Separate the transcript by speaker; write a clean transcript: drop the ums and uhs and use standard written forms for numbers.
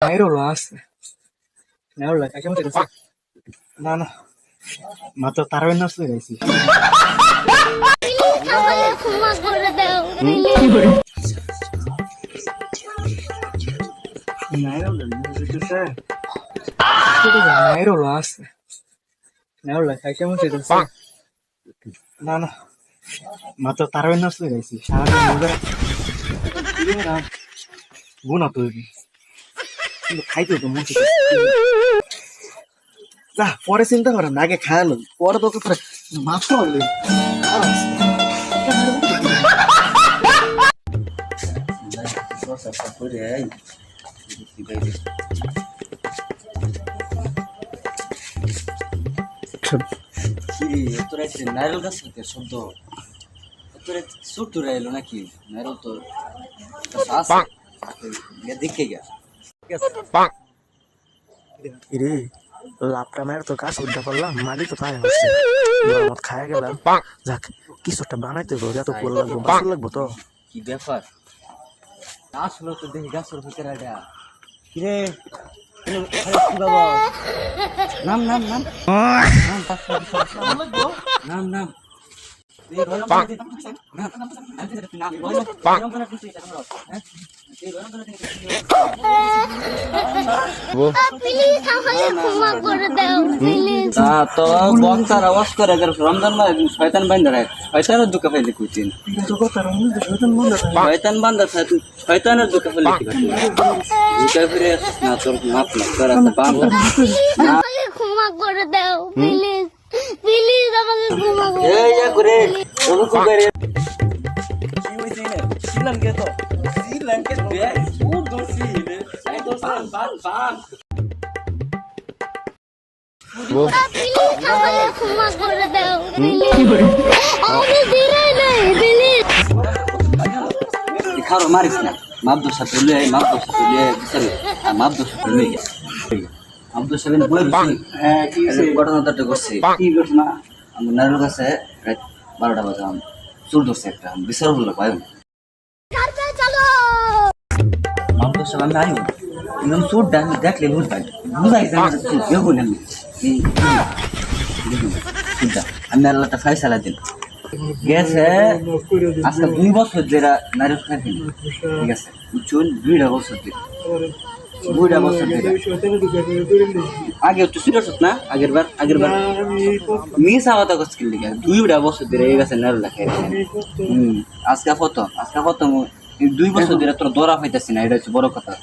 Speaker 1: Nairo lo hace. Nairo la cachamos de না না মাত্র তার না শুয়ে গেছি
Speaker 2: আমাকে ক্ষমা করে দাও
Speaker 1: Nairo lo hace. Nairo la cachamos de না না মাত্র তার না শুয়ে গেছি সারাদিন গুণা তৈরি কিন্তু খাইতে তো মন যা পরে চিন্তা করেন না আগে খায়ালো পরে তো তোর মাছ হবে
Speaker 3: নাইরল গাছ থেকে শব্দ সুটুরা এলো নাকি নাইরল তো দেখে গা
Speaker 4: রে লাভটা মায়ের তো গাছ উঠতে পারলাম মাটি তো তাই হচ্ছে মত খায় গেলাম যাক কিছু একটা বানাইতে হবে যা তো পড় লাগবো বাসর লাগবো তো
Speaker 3: কি ব্যাপার গাছ হলো তো দেখি গাছের ভিতরে কিরে নাম নাম নাম নাম নাম
Speaker 2: প্লিজ আমাকে ক্ষমা করে দাও প্লিজ
Speaker 3: তো বক্তার আওয়াজ করে রমজান মাস শয়তান বান্ধা রাখ শয়তানের দুঃখ ফেলে কুচিন শয়তান বান্ধা থাকে শয়তানের দুঃখ ফেলে কি দুঃখ ফিরে না তোর মাপ না তোর বান্ধা
Speaker 2: আমাকে ক্ষমা করে দাও প্লিজ প্লিজ আমাকে ক্ষমা করে
Speaker 3: এই ইয়া করে ওকে কো করে কি হইছে না শ্রীলঙ্কা তো শ্রীলঙ্কা বে ও দোষী রে এই দোষান বান বান
Speaker 2: প্লিজ আমাকে ক্ষমা করে দাও প্লিজ আমি দিলে নাই প্লিজ
Speaker 3: খারো মারিস না মাপ দোষ সাথে লই মাপ দোষ সাথে লই সরি মাপ দোষ সাথে লই আব্দুল সাবিন বই হ্যাঁ কি ঘটনাটা করছে কি ঘটনা আমরা নারুল কাছে রাত 12টা বাজে চুর ধরছে একটা বিচার হলো ভাই
Speaker 2: তারপরে চলো
Speaker 3: আব্দুল সাবিন নাই একদম চুর ডান দেখলে বুঝবাই বুঝাই যায় কেউ বলে আমি আমি আল্লাহটা ফাইসালা দিন গেছে আজকে 2 বছর ধরে নারুল খাইনি ঠিক আছে চুল 2 বছর ধরে 2 বছর ধরে আগে একটু সিরিয়াস না আগের বার মিস আওয়াজ করছিল লিখা 2 বছর ধরে এই গেছে নারুল খাই আজকে কত 2 বছর ধরে তোর দৌড়া হইতাছি না এটা হচ্ছে বড় কথা